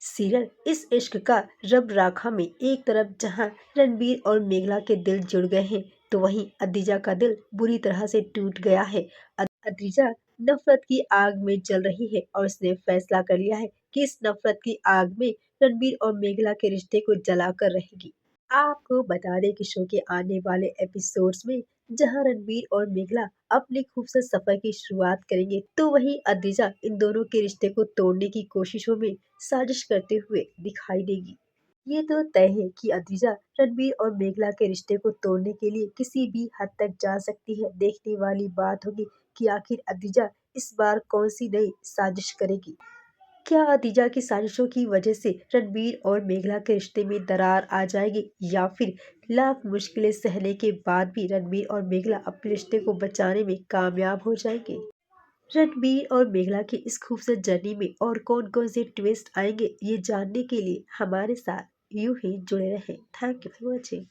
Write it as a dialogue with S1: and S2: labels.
S1: Serial इस इश्क का रब राखा में एक तरफ जहां रणबीर और मेघला के दिल जुड़ गए हैं, तो वहीं अदीजा का दिल बुरी तरह से टूट गया है। अदीजा नफरत की आग में जल रही है और उसने फैसला कर लिया है कि इस नफरत की आग में रणबीर और मेघला के रिश्ते को जलाकर रहेगी। आपको बता दें कि शो के आने वाले एपिसोड्स में जहां रणबीर और मेघला अपने खूबसूरत सफर की शुरुआत करेंगे, तो वहीं अदीजा इन दोनों के रिश्ते को तोड़ने की कोशिशों में साजिश करते हुए दिखाई देगी। ये तो तय है कि अदीजा रणबीर और मेघला के रिश्ते को तोड़ने के लिए किसी भी हद तक जा सकती है। देखने वाली बात होगी कि आखिर अदीजा इस बार कौन सी नई साजिश करेगी। क्या अदीजा की साजिशों की वजह से रणबीर और मेघला के रिश्ते में दरार आ जाएगी, या फिर लाख मुश्किलें सहने के बाद भी रणबीर और मेघला अपने रिश्ते को बचाने में कामयाब हो जाएंगे। रणबीर और मेघला की इस खूबसूरत जर्नी में और कौन कौन से ट्विस्ट आएंगे, ये जानने के लिए हमारे साथ यूं ही जुड़े रहें। Thank you for watching.